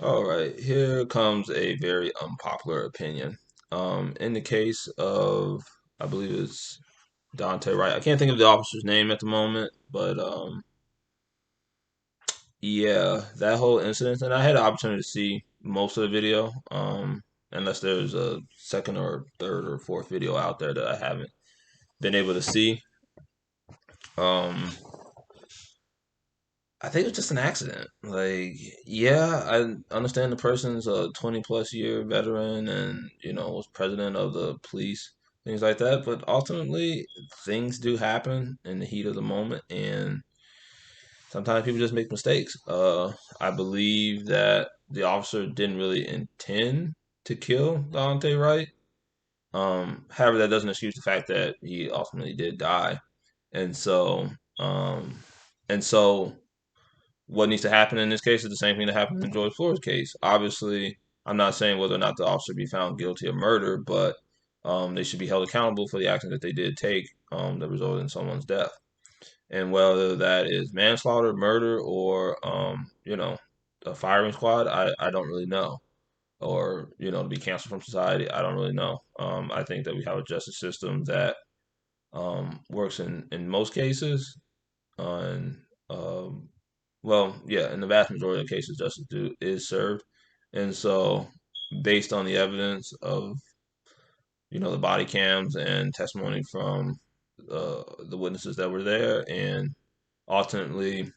All right, here comes a very unpopular opinion. In the case of, I believe it's Dante Wright. I can't think of the officer's name at the moment, but yeah, that whole incident, and I had the opportunity to see most of the video, unless there's a second or third or fourth video out there that I haven't been able to see. Um, I think it was just an accident. Like, yeah, I understand the person's a 20 plus year veteran and, was president of the police, things like that. But ultimately, things do happen in the heat of the moment, and sometimes people just make mistakes. I believe that the officer didn't really intend to kill Dante Wright. However, that doesn't excuse the fact that he ultimately did die. And so, um, and so what needs to happen in this case is the same thing that happened in George Floyd's case. Obviously, I'm not saying whether or not the officer be found guilty of murder, but they should be held accountable for the actions that they did take that resulted in someone's death. And whether that is manslaughter, murder, or a firing squad, I don't really know. Or to be canceled from society, I don't really know. I think that we have a justice system that works in most cases on well, yeah, in the vast majority of cases, is served, and so based on the evidence of the body cams and testimony from the witnesses that were there, and ultimately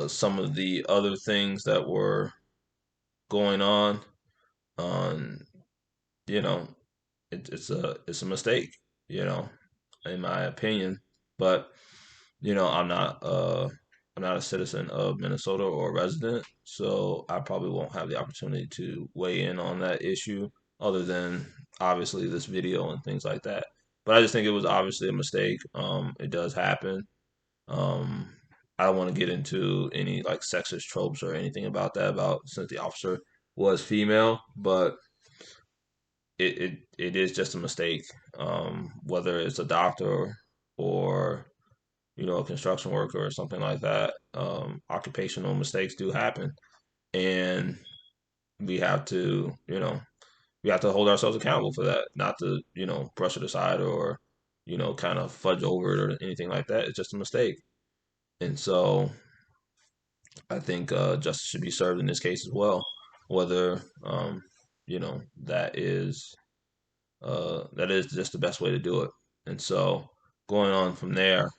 some of the other things that were going on, you know, it's a mistake, you know, in my opinion, but you know, I'm not a citizen of Minnesota or a resident, so I probably won't have the opportunity to weigh in on that issue other than obviously this video and things like that. But I just think it was obviously a mistake. It does happen. Um, I don't want to get into any like sexist tropes or anything about that about since the officer was female, but it is just a mistake. Whether it's a doctor or a construction worker or something like that. Occupational mistakes do happen, and we have to, we have to hold ourselves accountable for that, not to, brush it aside or, kind of fudge over it or anything like that. It's just a mistake, and so I think justice should be served in this case as well, whether that is just the best way to do it. And so going on from there,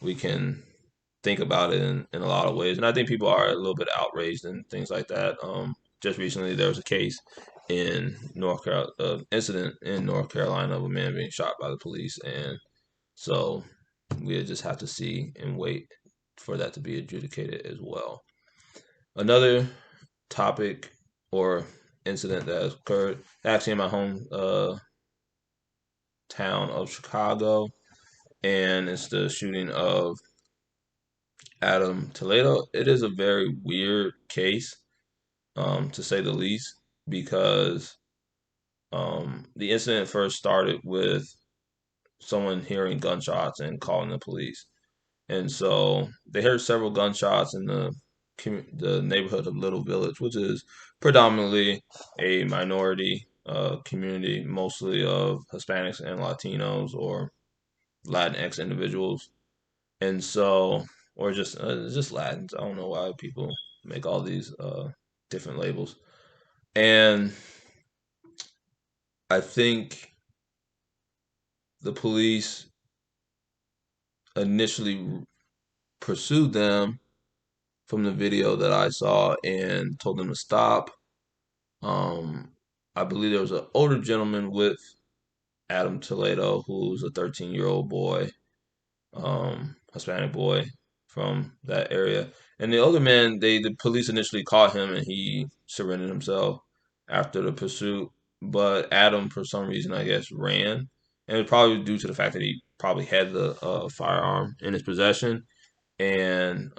we can think about it in a lot of ways. And I think people are a little bit outraged and things like that. Just recently, there was a case in North Carolina, incident in North Carolina of a man being shot by the police, and so we just have to see and wait for that to be adjudicated as well. Another topic or incident that has occurred actually in my home town of Chicago, and it's the shooting of Adam Toledo. It is a very weird case, to say the least, because the incident first started with someone hearing gunshots and calling the police. And so they heard several gunshots in the neighborhood of Little Village, which is predominantly a minority community, mostly of Hispanics and Latinos or Latinx individuals. And so, or just Latins. I don't know why people make all these different labels. And I think the police initially pursued them from the video that I saw and told them to stop. Um, I believe there was an older gentleman with Adam Toledo, who's a 13-year-old boy, Hispanic boy from that area. And the older man, the police initially caught him and he surrendered himself after the pursuit. But Adam, for some reason, I guess, ran. And it was probably due to the fact that he probably had the firearm in his possession. And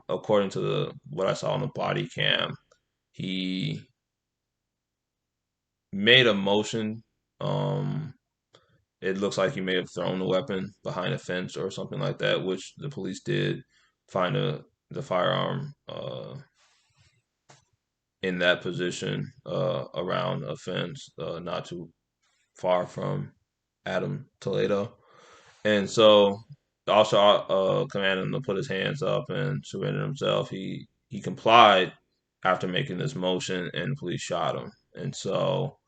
according to what I saw on the body cam, he made a motion. Um, it looks like he may have thrown the weapon behind a fence or something like that, which the police did find the firearm. in that position around a fence, not too far from Adam Toledo. And so the officer commanded him to put his hands up and surrender himself. He complied after making this motion, and the police shot him. And so,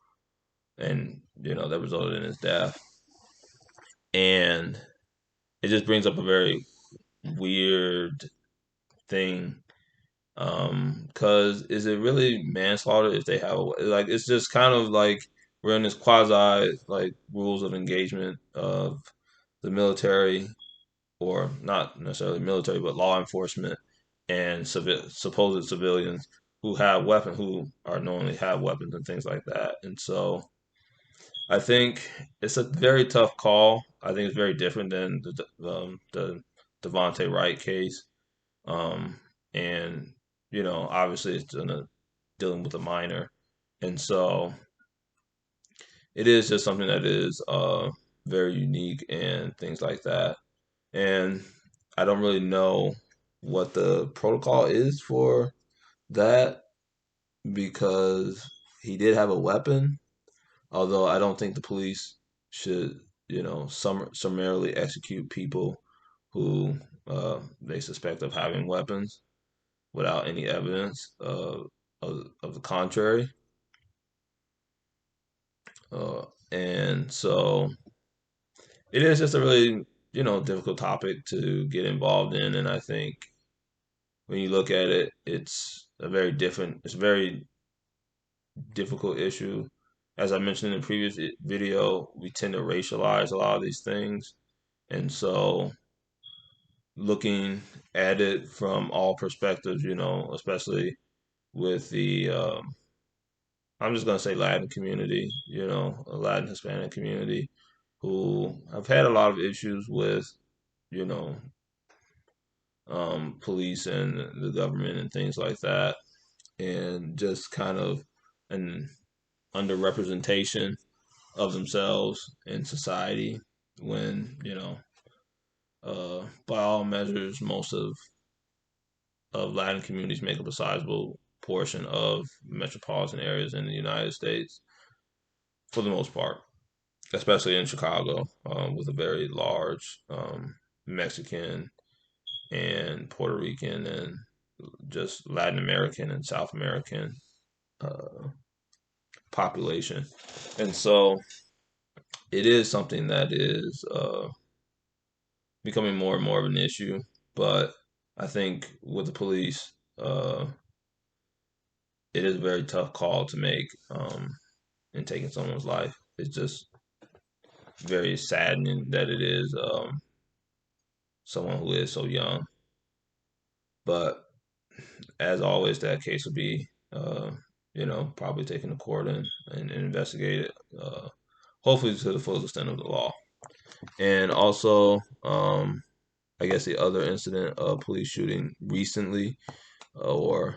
and that resulted in his death. And it just brings up a very weird thing. Cause is it really manslaughter if they have like it's just kind of like we're in this quasi like rules of engagement of the military, or not necessarily military, but law enforcement and supposed civilians who are knowingly have weapons and things like that. And so I think it's a very tough call. I think it's very different than the Devontae Wright case. Um, and obviously it's dealing with a minor, and so it is just something that is very unique and things like that. And I don't really know what the protocol is for that because he did have a weapon. Although I don't think the police should, summarily execute people who they suspect of having weapons without any evidence of the contrary. And so it is just a really, difficult topic to get involved in. And I think when you look at it, it's a very difficult issue. As I mentioned in the previous video, we tend to racialize a lot of these things. And so looking at it from all perspectives, especially with the I'm just gonna say Latin community, a Latin Hispanic community who have had a lot of issues with, you know, police and the government and things like that, and just kind of an underrepresentation of themselves in society when, by all measures, most of Latin communities make up a sizable portion of metropolitan areas in the United States for the most part, especially in Chicago, with a very large Mexican and Puerto Rican and just Latin American and South American uh, population. And so it is something that is becoming more and more of an issue. But I think with the police, it is a very tough call to make in taking someone's life. It's just very saddening that it is someone who is so young. But as always, that case will be, probably taken to court and investigated, hopefully to the full extent of the law. And also, I guess the other incident of police shooting recently, or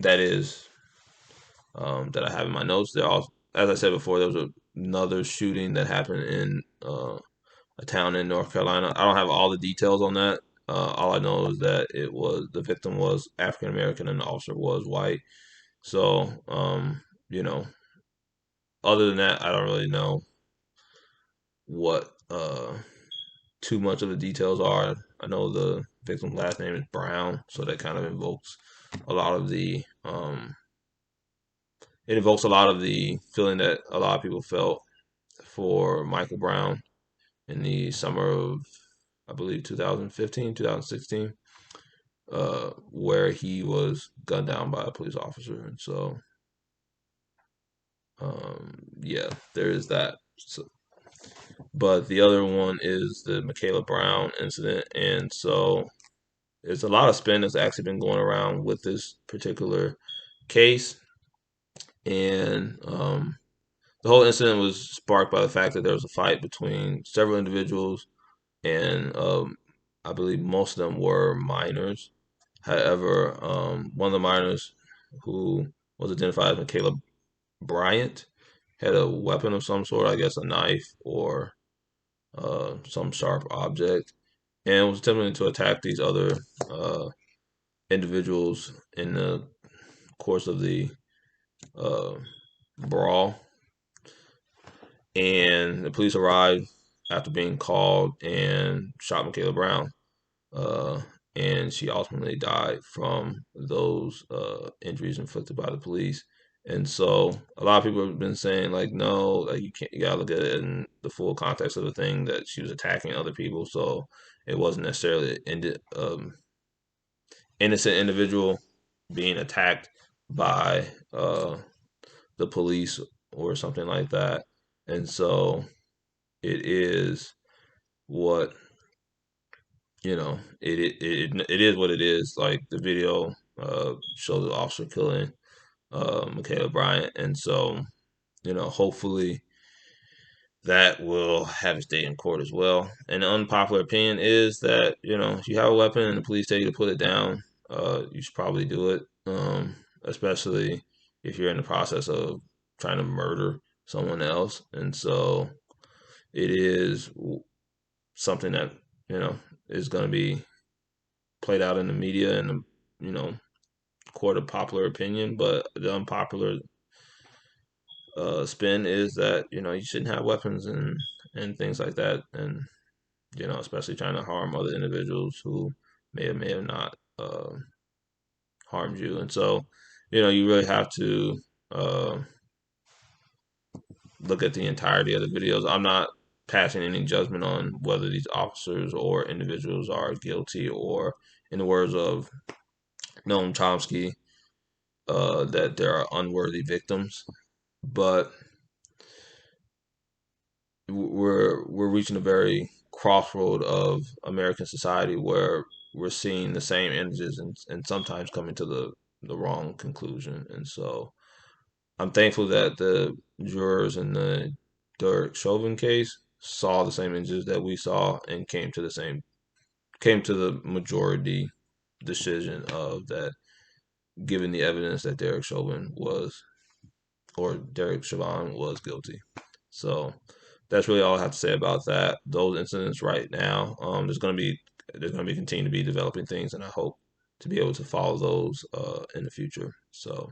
that is that I have in my notes. There also, as I said before, there was another shooting that happened in a town in North Carolina. I don't have all the details on that. All I know is that the victim was African American and the officer was white. So, other than that, I don't really know what too much of the details are. I know the victim's last name is Brown, so that kind of invokes a lot of the it evokes a lot of the feeling that a lot of people felt for Michael Brown in the summer of, I believe, 2015, 2016, where he was gunned down by a police officer. And so, yeah, there is that. So, but the other one is the Michaela Brown incident. And so there's a lot of spin that's actually been going around with this particular case. And the whole incident was sparked by the fact that there was a fight between several individuals, and I believe most of them were minors. However, one of the minors, who was identified as Michaela Bryant, had a weapon of some sort, I guess a knife or some sharp object, and was attempting to attack these other uh, individuals in the course of the uh, brawl, and the police arrived after being called and shot Michaela Brown. Uh, and she ultimately died from those injuries inflicted by the police. And so a lot of people have been saying like, no, like you can't, you gotta look at it in the full context of the thing that she was attacking other people. So it wasn't necessarily innocent individual being attacked by the police or something like that. And so it is what it is what it is. Like the video shows the officer killing Michaela Bryant, and so hopefully that will have its day in court as well. And the unpopular opinion is that if you have a weapon and the police tell you to put it down, you should probably do it, especially if you're in the process of trying to murder someone else. And so it is something that you know is going to be played out in the media and you know court of popular opinion. But the unpopular spin is that you shouldn't have weapons and things like that, and especially trying to harm other individuals who may have not harmed you. And so you really have to uh, look at the entirety of the videos. I'm not passing any judgment on whether these officers or individuals are guilty or, in the words of Noam Chomsky, that there are unworthy victims. But we're reaching a very crossroad of American society where we're seeing the same images and sometimes coming to the wrong conclusion. And so I'm thankful that the jurors in the Derick Chauvin case saw the same images that we saw and came to the majority decision of that, given the evidence that Derick Chauvin was guilty. So that's really all I have to say about that. Those incidents right now. There's gonna be continue to be developing things, and I hope to be able to follow those in the future. So